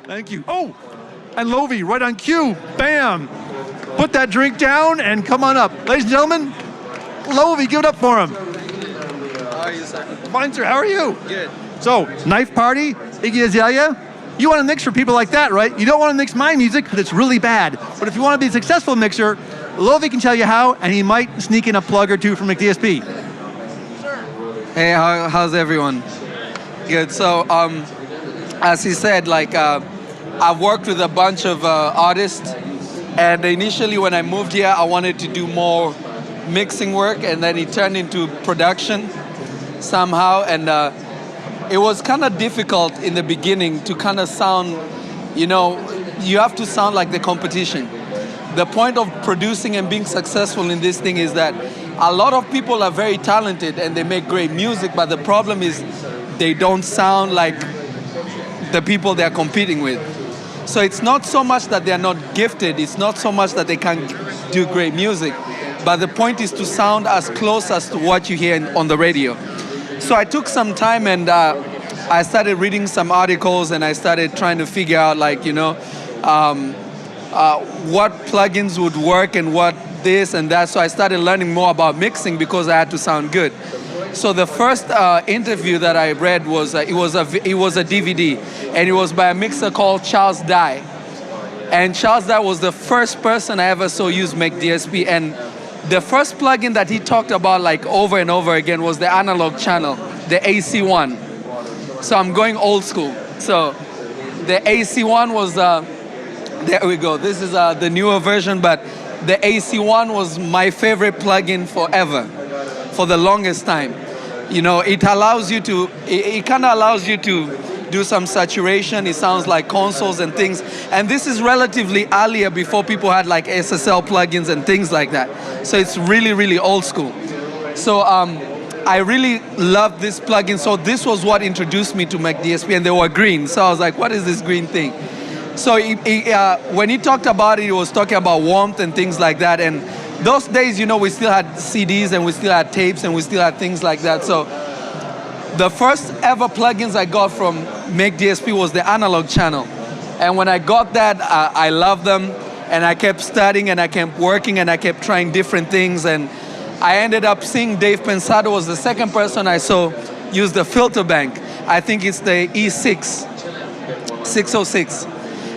Thank you. Oh, and Lovy, right on cue. Bam. Put that drink down and come on up. Ladies and gentlemen, Lovy, give it up for him. How are you, sir? Fine, sir. How are you? Good. So, Knife Party, Iggy Azalea. You want to mix for people like that, right? You don't want to mix my music because it's really bad. But if you want to be a successful mixer, Lovy can tell you how, and he might sneak in a plug or two from McDSP. Hey, how's everyone? Good. So, as he said, like, I've worked with a bunch of artists, and initially when I moved here, I wanted to do more mixing work, and then it turned into production somehow, and it was kind of difficult in the beginning to kind of sound, you know, you have to sound like the competition. The point of producing and being successful in this thing is that a lot of people are very talented and they make great music, but the problem is they don't sound like the people they're competing with. So it's not so much that they're not gifted, it's not so much that they can't do great music, but the point is to sound as close as to what you hear on the radio. So I took some time and I started reading some articles and I started trying to figure out, like, you know, what plugins would work and what this and that. So I started learning more about mixing because I had to sound good. So the first interview that I read was it was a DVD, and it was by a mixer called Charles Dye. And Charles Dye was the first person I ever saw use McDSP, and the first plugin that he talked about like over and over again was the analog channel, the AC1. So I'm going old school. So the AC1 was, there we go. This is the newer version, but the AC1 was my favorite plugin forever, for the longest time. You know, it allows you to, it kind of allows you to do some saturation. It sounds like consoles and things. And this is relatively earlier, before people had like SSL plugins and things like that. So it's really, really old school. So I really loved this plugin. So this was what introduced me to McDSP, and they were green. So I was like, what is this green thing? So when he talked about it, he was talking about warmth and things like that. And those days, you know, we still had CDs and we still had tapes and we still had things like that. So the first ever plugins I got from McDSP was the analog channel. And when I got that, I loved them, and I kept studying and I kept working and I kept trying different things. And I ended up seeing Dave Pensado was the second person I saw use the filter bank. I think it's the E606.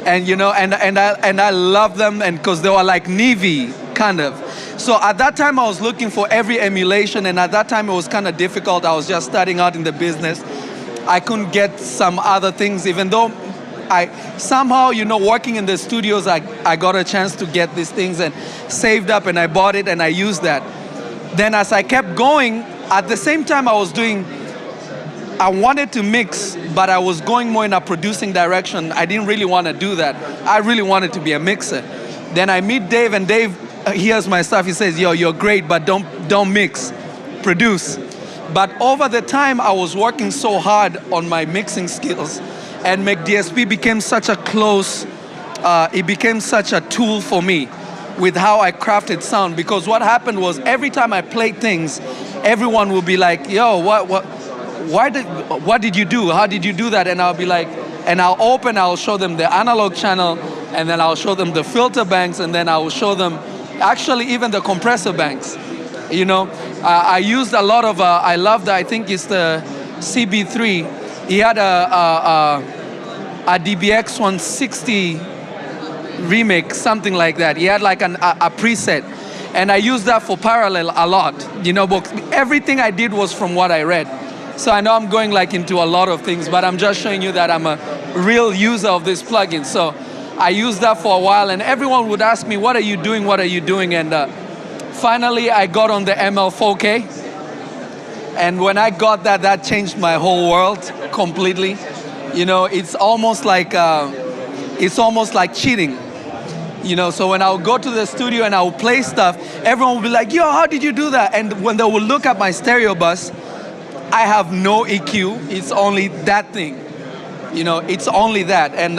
And you know, and I love them, and because they were like Navy kind of. So at that time I was looking for every emulation, and at that time it was kind of difficult. I was just starting out in the business. I couldn't get some other things, even though I somehow, you know, working in the studios, I got a chance to get these things and saved up, and I bought it and I used that. Then as I kept going, at the same time I wanted to mix, but I was going more in a producing direction. I didn't really want to do that. I really wanted to be a mixer. Then I meet Dave, and Dave hears my stuff. He says, yo, you're great, but don't mix, produce. But over the time, I was working so hard on my mixing skills, and McDSP became such a close, it became such a tool for me with how I crafted sound. Because what happened was, every time I played things, everyone would be like, yo, what did you do? How did you do that? And I'll be like, and I'll show them the analog channel, and then I'll show them the filter banks, and then I will show them actually even the compressor banks. You know, I used a lot of, I loved, I think it's the CB3. He had a DBX 160 remake, something like that. He had like a preset. And I used that for parallel a lot. You know, but everything I did was from what I read. So I know I'm going like into a lot of things, but I'm just showing you that I'm a real user of this plugin. So I used that for a while, and everyone would ask me, what are you doing? What are you doing? And finally I got on the ML4K. And when I got that, that changed my whole world completely. You know, it's almost like cheating. You know, so when I would go to the studio and I would play stuff, everyone would be like, yo, how did you do that? And when they would look at my stereo bus, I have no EQ, it's only that thing. You know, it's only that. And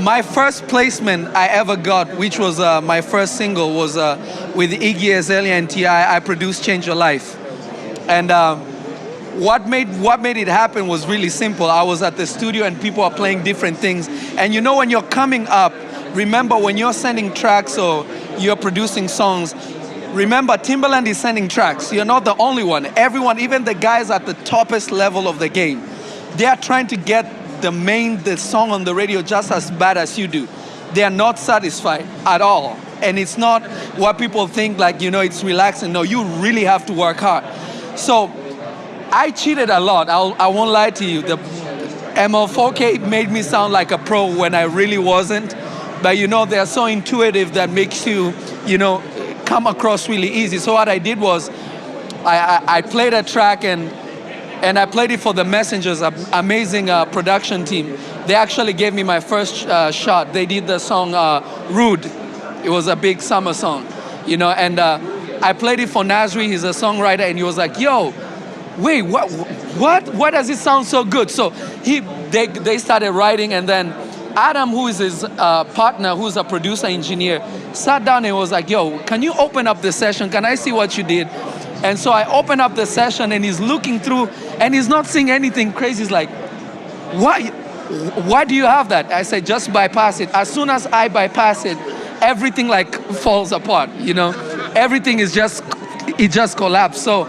my first placement I ever got, which was my first single, was with Iggy Azalea and T.I. I produced Change Your Life. And what made it happen was really simple. I was at the studio and people are playing different things. And you know, when you're coming up, remember when you're sending tracks or you're producing songs, remember Timbaland is sending tracks. You're not the only one. Everyone, even the guys at the toppest level of the game, they are trying to get the song on the radio just as bad as you do. They are not satisfied at all. And it's not what people think, like, you know, it's relaxing. No, you really have to work hard. So I cheated a lot. I won't lie to you. The ML4K made me sound like a pro when I really wasn't. But you know, they're so intuitive that makes you, you know, come across really easy. So what I did was, I played a track and I played it for the Messengers, amazing production team. They actually gave me my first shot. They did the song Rude. It was a big summer song, you know, and I played it for Nasri. He's a songwriter, and he was like, yo, wait, what? Why does it sound so good? So they started writing, and then Adam, who is his partner, who's a producer engineer, sat down and was like, yo, can you open up the session? Can I see what you did? And so I opened up the session, and he's looking through, and he's not seeing anything crazy. He's like, why do you have that? I said, just bypass it. As soon as I bypass it, everything like falls apart, you know? Everything is just collapsed. So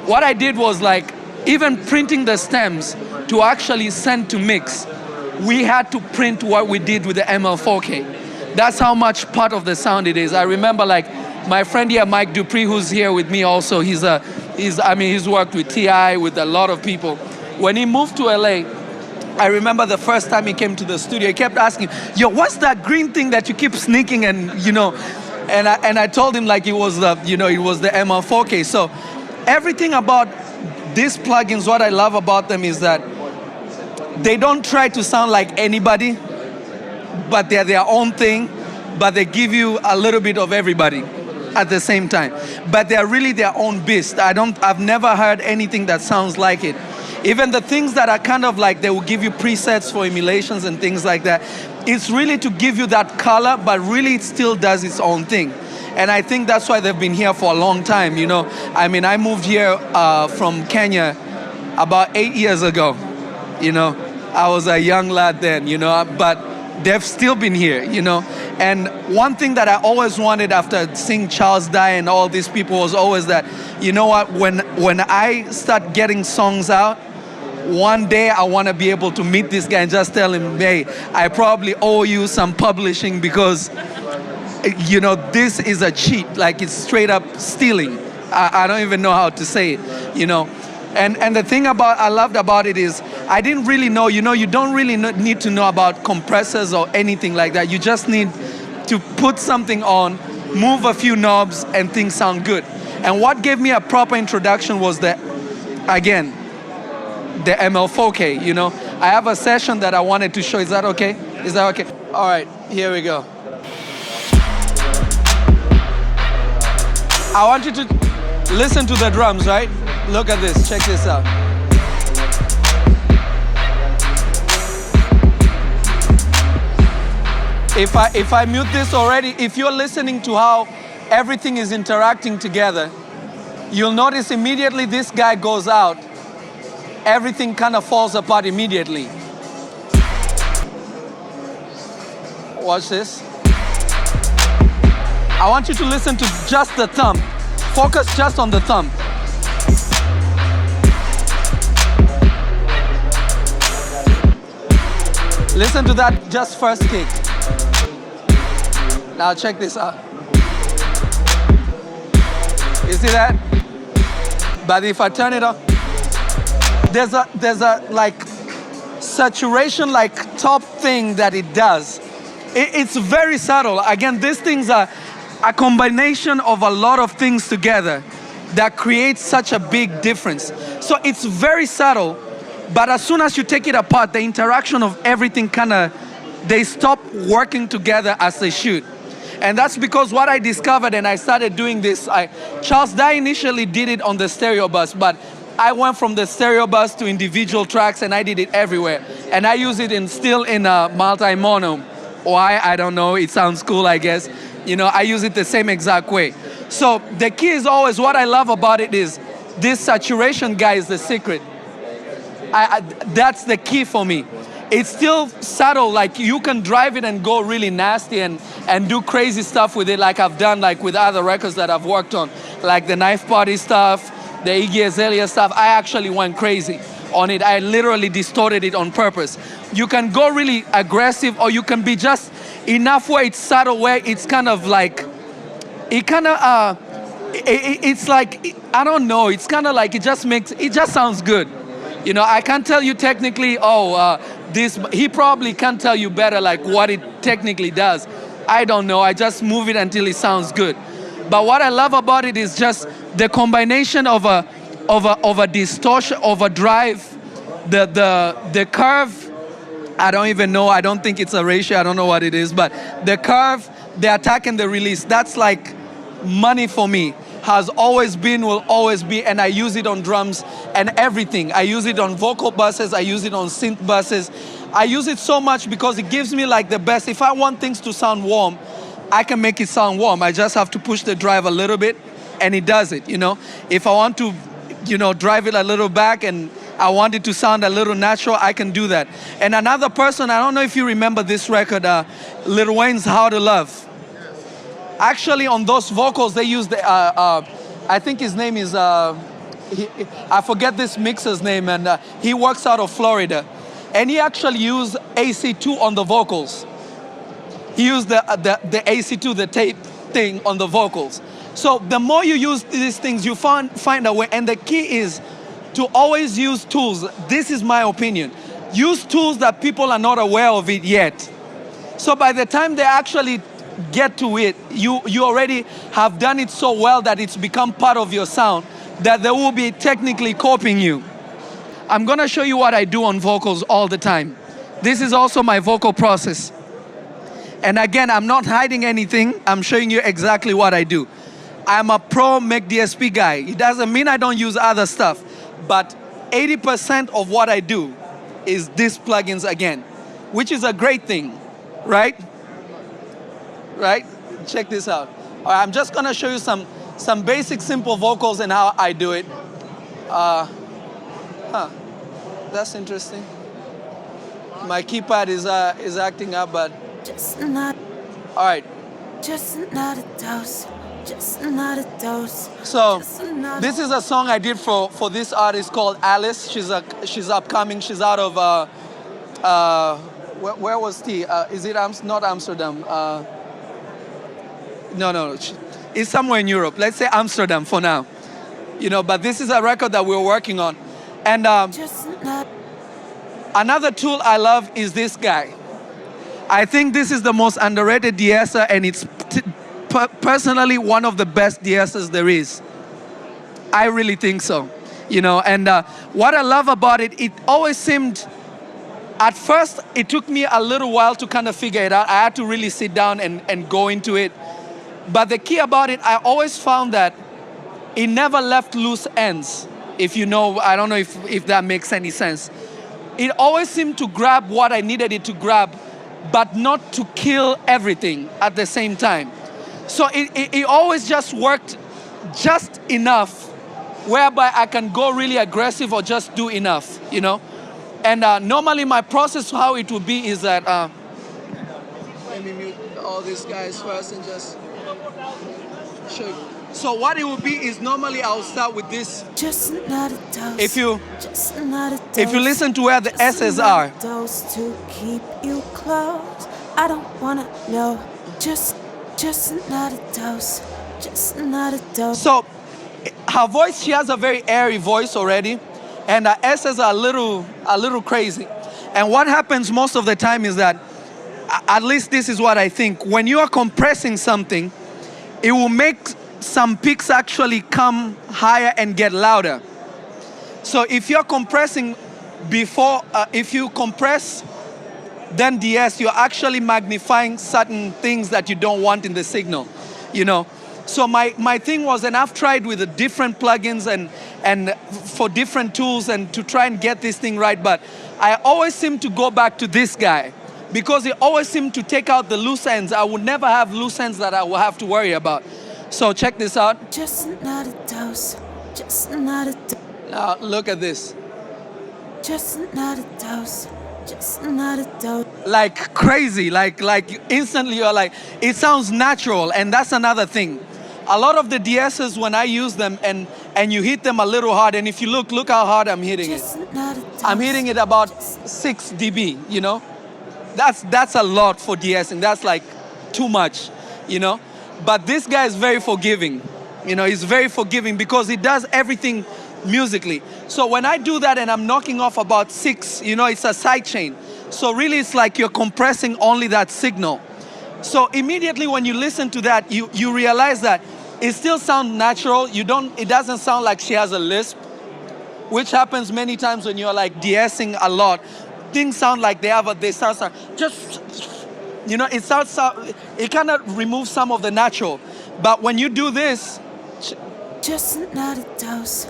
what I did was, like, even printing the stems to actually send to mix, we had to print what we did with the ML4K. That's how much part of the sound it is. I remember, like, my friend here, Mike Dupree, who's here with me also, he's worked with T.I., with a lot of people. When he moved to LA, I remember the first time he came to the studio, he kept asking, yo, what's that green thing that you keep sneaking? And, you know, and I told him, like, it was the ML4K. So everything about these plugins, what I love about them is that they don't try to sound like anybody, but they're their own thing, but they give you a little bit of everybody at the same time. But they're really their own beast. I've never heard anything that sounds like it. Even the things that are kind of like, they will give you presets for emulations and things like that. It's really to give you that color, but really it still does its own thing. And I think that's why they've been here for a long time, you know. I mean, I moved here from Kenya about 8 years ago, you know. I was a young lad then, you know, but they've still been here, you know. And one thing that I always wanted after seeing Charles die and all these people was always that, you know what, when I start getting songs out, one day I want to be able to meet this guy and just tell him, hey, I probably owe you some publishing because, you know, this is a cheat. Like, it's straight up stealing. I don't even know how to say it, you know. And the thing I loved about it is I didn't really know, you know, you don't really need to know about compressors or anything like that. You just need to put something on, move a few knobs, and things sound good. And what gave me a proper introduction was the ML4K, you know. I have a session that I wanted to show. Is that okay? Is that okay? All right, here we go. I want you to listen to the drums, right? Look at this, check this out. If I mute this already, if you're listening to how everything is interacting together, you'll notice immediately this guy goes out, everything kind of falls apart immediately. Watch this. I want you to listen to just the thumb. Focus just on the thumb. Listen to that just first kick. Now check this out. You see that? But if I turn it on, there's a like saturation like top thing that it does. It's very subtle. Again, these things are a combination of a lot of things together that creates such a big difference. So it's very subtle, but as soon as you take it apart, the interaction of everything they stop working together as they should. And that's because what I discovered, and I started doing this, Charles Dye initially did it on the stereo bus, but I went from the stereo bus to individual tracks, and I did it everywhere. And I use it still in multi-mono. Why? I don't know. It sounds cool, I guess. You know, I use it the same exact way. So the key is always, what I love about it is this saturation guy is the secret. That's the key for me. It's still subtle, like you can drive it and go really nasty and do crazy stuff with it, like I've done like with other records that I've worked on, like the Knife Party stuff, the Iggy Azalea stuff. I actually went crazy on it. I literally distorted it on purpose. You can go really aggressive, or you can be just enough where it's subtle, where it's kind of like, it's like, I don't know, it's kind of like, it just sounds good. You know, I can't tell you technically, he probably can't tell you better like what it technically does. I don't know, I just move it until it sounds good. But what I love about it is just the combination of a distortion, of a drive, the curve. I don't even know, I don't think it's a ratio, I don't know what it is, but the curve, the attack and the release, that's like money for me. Has always been, will always be, and I use it on drums and everything. I use it on vocal buses, I use it on synth buses. I use it so much because it gives me like the best. If I want things to sound warm, I can make it sound warm. I just have to push the drive a little bit and it does it, you know. If I want to, you know, drive it a little back and I want it to sound a little natural, I can do that. And another person, I don't know if you remember this record, Lil Wayne's How to Love. Actually, on those vocals, they use the, I think his name is, I forget this mixer's name, and he works out of Florida. And he actually used AC2 on the vocals. He used the AC2, the tape thing on the vocals. So the more you use these things, you find a way. And the key is to always use tools. This is my opinion. Use tools that people are not aware of it yet. So by the time they actually get to it, you already have done it so well that it's become part of your sound that they will be technically copying you. I'm gonna show you what I do on vocals all the time. This is also my vocal process. And again, I'm not hiding anything. I'm showing you exactly what I do. I'm a pro McDSP guy. It doesn't mean I don't use other stuff, but 80% of what I do is these plugins again, which is a great thing, right? Right? Check this out. All right, I'm just gonna show you some basic simple vocals and how I do it. That's interesting. My keypad is acting up, but just not. All right. Just not a dose. Just not a dose. So this is a song I did for this artist called Alice. She's upcoming. She's out of where was she? Is it not Amsterdam? No, it's somewhere in Europe. Let's say Amsterdam for now. You know, but this is a record that we're working on. And another tool I love is this guy. I think this is the most underrated de-esser, and it's personally one of the best de-essers there is. I really think so. You know, and what I love about it, it always seemed, at first, it took me a little while to kind of figure it out. I had to really sit down and go into it. But the key about it, I always found that it never left loose ends. If you know, I don't know if that makes any sense. It always seemed to grab what I needed it to grab, but not to kill everything at the same time. So it always just worked just enough whereby I can go really aggressive or just do enough, you know? And normally my process, how it would be is that, let me mute all these guys first and just show you. So what it will be is normally I'll start with this. Just not a dose. If you listen to where the S's are. Dose to keep you close. I don't wanna know. Just not a dose. Just not a dose. So her voice, she has a very airy voice already, and her S's are a little crazy. And what happens most of the time is that, at least this is what I think, when you are compressing something, it will make some peaks actually come higher and get louder. So if you're compressing before, if you compress then DS, you're actually magnifying certain things that you don't want in the signal, you know. So my thing was, and I've tried with the different plugins and for different tools and to try and get this thing right, but I always seem to go back to this guy because it always seemed to take out the loose ends. I would never have loose ends that I will have to worry about. So check this out. Just not a dose. Just not a dose. Now look at this. just another dose, just another dose. Like crazy, like instantly you're like, it sounds natural, and that's another thing. A lot of the DSs, when I use them and you hit them a little hard, and if you look how hard I'm hitting it. Just another dose. I'm hitting it about 6 dB, you know? That's a lot for DSing. That's like too much, you know? But this guy is very forgiving. You know, he's very forgiving because he does everything musically. So when I do that and I'm knocking off about 6, you know, it's a side chain. So really it's like you're compressing only that signal. So immediately when you listen to that, you realize that it still sounds natural. It doesn't sound like she has a lisp, which happens many times when you're like DSing a lot. Things sound like they sound just, you know, it kind of removes some of the natural. But when you do this, just another dose,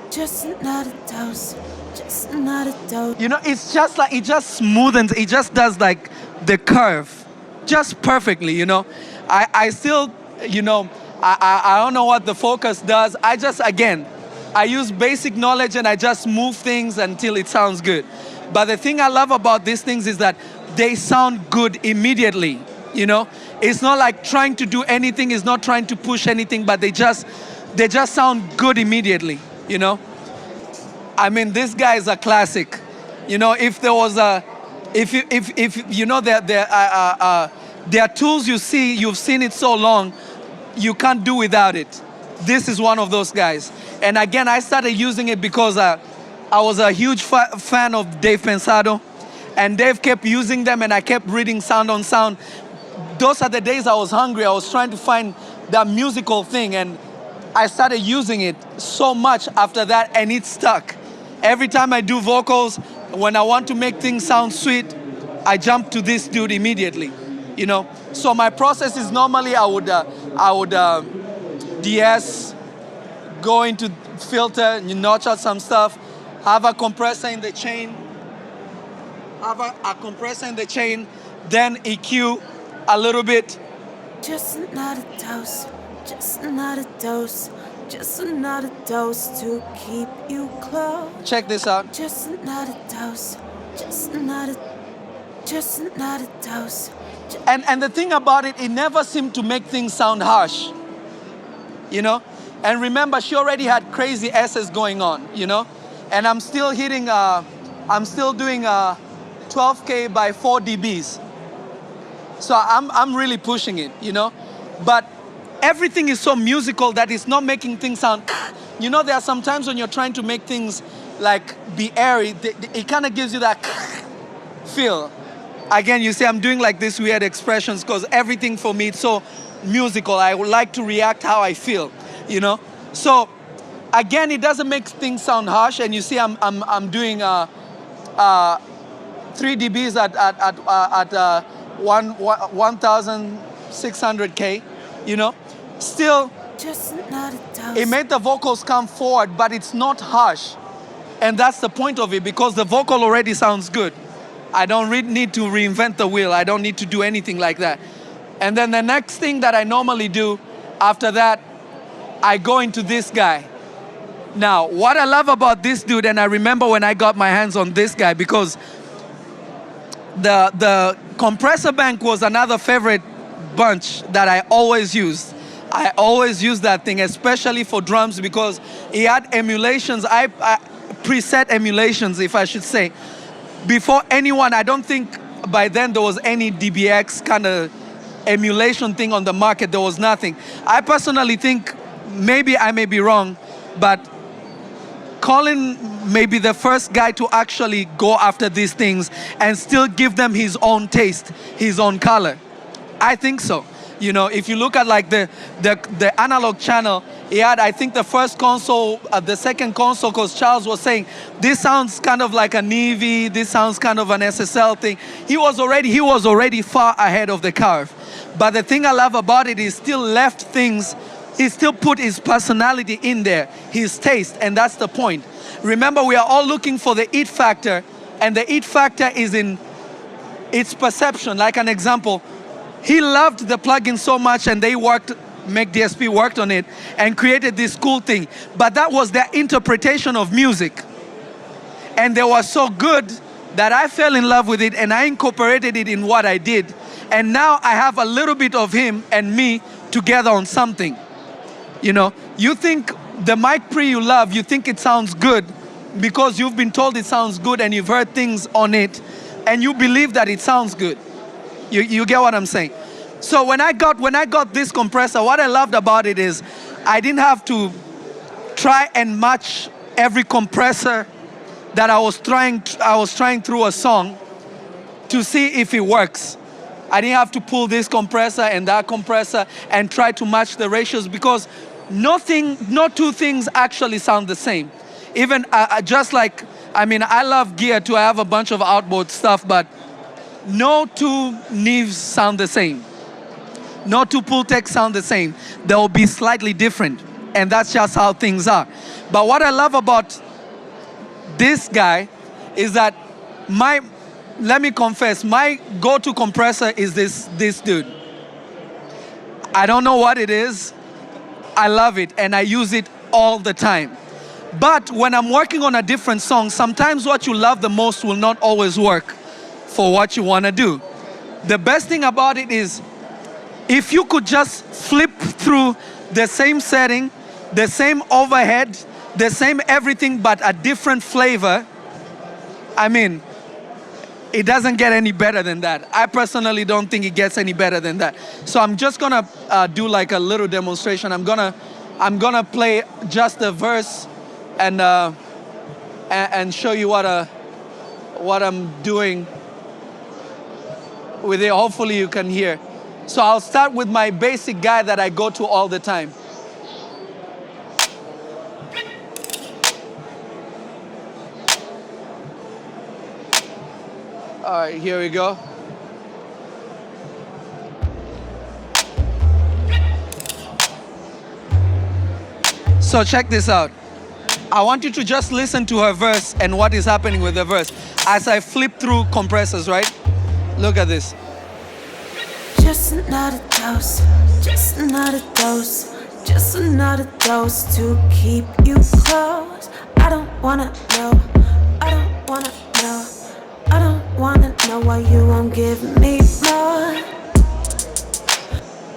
just another dose, just another dose. you know, it's just like, it just smoothens, it just does like the curve just perfectly, you know. I still, you know, I don't know what the focus does. I use basic knowledge and I just move things until it sounds good. But the thing I love about these things is that they sound good immediately, you know. It's not like trying to do anything, it's not trying to push anything, but they just sound good immediately, you know. I mean, this guy is a classic. You know, if there was a, if you know that there are tools you've seen it so long, you can't do without it. This is one of those guys. And again, I started using it because I was a huge fan of Dave Pensado, and Dave kept using them and I kept reading Sound on Sound. Those are the days I was hungry. I was trying to find that musical thing, and I started using it so much after that, and it stuck. Every time I do vocals, when I want to make things sound sweet, I jump to this dude immediately, you know. So my process is normally I would DS, go into filter, you notch out some stuff, have a compressor in the chain, then EQ a little bit. Just another dose, just another dose, just another dose to keep you close. Check this out. Just another dose, just another dose. And the thing about it, it never seemed to make things sound harsh, you know? And remember, she already had crazy S's going on, you know? And I'm still hitting, I'm still doing 12K by 4 dBs. So I'm really pushing it, you know? But everything is so musical that it's not making things sound, you know, there are some times when you're trying to make things like be airy, it kind of gives you that feel. Again, you see, I'm doing like this weird expressions because everything for me, it's so musical. I would like to react how I feel, you know? So again, it doesn't make things sound harsh. And you see, I'm doing 3 dBs at 1,600K, you know? Still, just another dose. It made the vocals come forward, but it's not harsh. And that's the point of it, because the vocal already sounds good. I don't need to reinvent the wheel. I don't need to do anything like that. And then the next thing that I normally do after that, I go into this guy. Now, what I love about this dude, and I remember when I got my hands on this guy, because the compressor bank was another favorite bunch that I always used. I always use that thing, especially for drums, because he had emulations, preset emulations, if I should say. Before anyone, I don't think by then there was any DBX kind of emulation thing on the market. There was nothing. I personally think, maybe I may be wrong, but Colin may be the first guy to actually go after these things and still give them his own taste, his own color. I think so. You know, if you look at like the analog channel, he had, I think, the first console, the second console, because Charles was saying, this sounds kind of like a Navy, this sounds kind of an SSL thing. He was already far ahead of the curve. But the thing I love about it is still left things, he still put his personality in there, his taste, and that's the point. Remember, we are all looking for the it factor, and the it factor is in its perception. Like an example, he loved the plugin so much, and McDSP worked on it and created this cool thing. But that was their interpretation of music. And they were so good that I fell in love with it and I incorporated it in what I did. And now I have a little bit of him and me together on something. You know, you think the mic pre you love, you think it sounds good because you've been told it sounds good and you've heard things on it and you believe that it sounds good. You get what I'm saying? So when I got this compressor, what I loved about it is I didn't have to try and match every compressor that I was trying through a song to see if it works. I didn't have to pull this compressor and that compressor and try to match the ratios because no two things actually sound the same. Even just like, I mean, I love gear too. I have a bunch of outboard stuff, but no two Neves sound the same. No two Pultec sound the same. They will be slightly different, and that's just how things are. But what I love about this guy is that let me confess, my go-to compressor is this dude. I don't know what it is. I love it and I use it all the time. But when I'm working on a different song, sometimes what you love the most will not always work for what you want to do. The best thing about it is if you could just flip through the same setting, the same overhead, the same everything, but a different flavor, I mean, it doesn't get any better than that. I personally don't think it gets any better than that. So I'm just gonna do like a little demonstration. I'm gonna play just the verse and show you what I'm doing with it. Hopefully you can hear. So I'll start with my basic guy that I go to all the time. All right, here we go. So check this out. I want you to just listen to her verse and what is happening with the verse. As I flip through compressors, right? Look at this. Just another dose, just another dose, just another dose to keep you close. I don't wanna know, I don't wanna know, I don't wanna know why you won't give me more.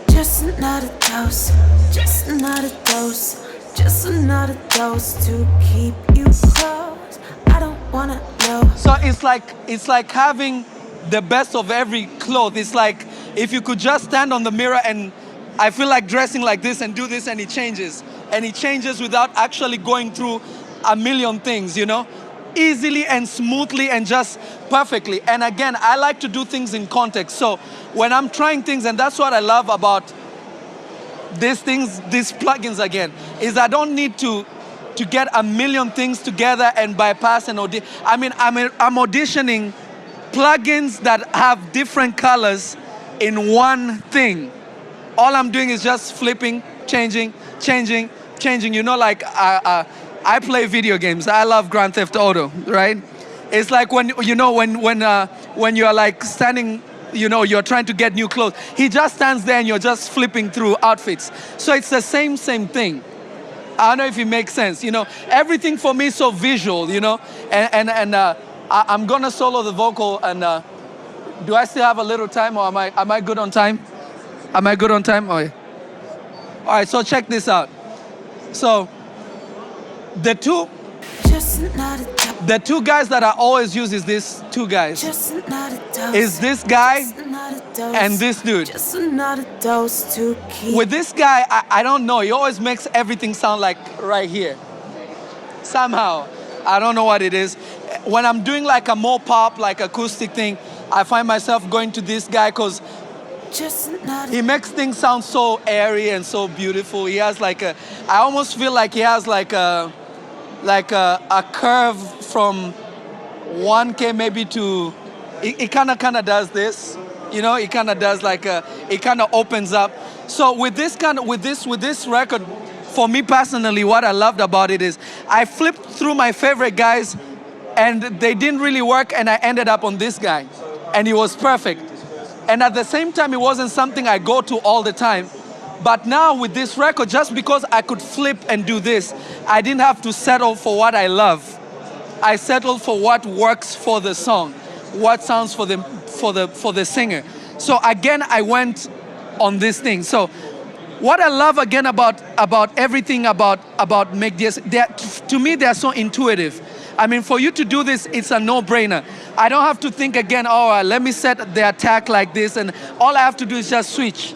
Just another dose, just another dose, just another dose to keep you close. I don't wanna know. So it's like having the best of every cloth. It's like if you could just stand on the mirror and I feel like dressing like this and do this and it changes. And it changes without actually going through a million things, you know? Easily and smoothly and just perfectly. And again, I like to do things in context. So when I'm trying things, and that's what I love about these plugins again, is I don't need to get a million things together and bypass and audition. I mean, I'm auditioning plugins that have different colors in one thing. All I'm doing is just flipping, changing. You know, like I play video games. I love Grand Theft Auto, right? It's like when you're like standing, you know, you're trying to get new clothes. He just stands there and you're just flipping through outfits. So it's the same thing. I don't know if it makes sense. You know, everything for me is so visual, you know, and I'm gonna solo the vocal. And do I still have a little time, or am I good on time? Am I good on time? Oh, yeah. All right, so check this out. So the two guys that I always use is these two guys. Is this guy and this dude. With this guy, I don't know. He always makes everything sound like right here. Somehow. I don't know what it is. When I'm doing like a more pop, like acoustic thing, I find myself going to this guy because he makes things sound so airy and so beautiful. He has like I almost feel like he has like a curve from 1K maybe to, it kind of does this, you know, it kind of does like it kind of opens up. So with this record, for me personally, what I loved about it is I flipped through my favorite guys and they didn't really work, and I ended up on this guy and he was perfect. And at the same time, it wasn't something I go to all the time. But now with this record, just because I could flip and do this, I didn't have to settle for what I love. I settle for what works for the song, what sounds for the singer. So again, I went on this thing. So what I love again about everything about McDSP, to me they're so intuitive. I mean, for you to do this, it's a no-brainer. I don't have to think again, oh, let me set the attack like this, and all I have to do is just switch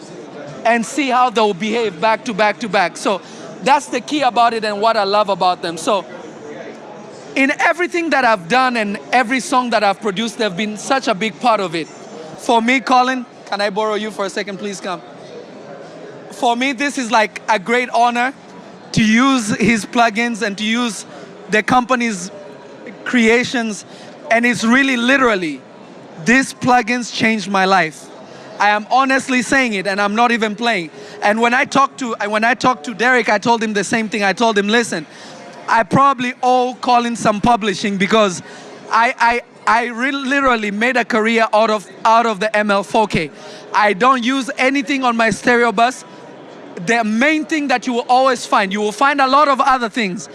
and see how they'll behave back to back to back. So that's the key about it and what I love about them. So in everything that I've done and every song that I've produced, they've been such a big part of it. For me, Colin, can I borrow you for a second? Please come. For me, this is like a great honor to use his plugins and to use the company's creations. And it's really literally, these plugins changed my life. I am honestly saying it, and I'm not even playing. And when I talked to Derek, I told him the same thing. I told him, listen, I probably owe Colin some publishing because I literally made a career out of the ML4K. I don't use anything on my stereo bus. The main thing that you will always find, you will find a lot of other things,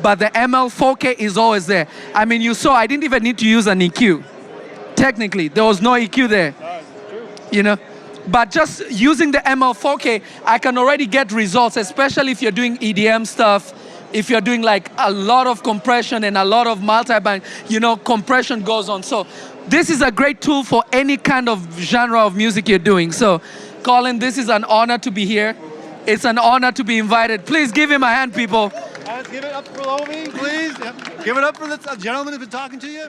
but the ML4K is always there. I mean, you saw I didn't even need to use an EQ. Technically, there was no EQ there. You know, but just using the ML4K, I can already get results, especially if you're doing EDM stuff, if you're doing like a lot of compression and a lot of multi-band, you know, compression goes on. So this is a great tool for any kind of genre of music you're doing. So Colin, this is an honor to be here. It's an honor to be invited. Please give him a hand, people. Let's give it up for Lovy, please. Yep. Give it up for the gentleman who's been talking to you.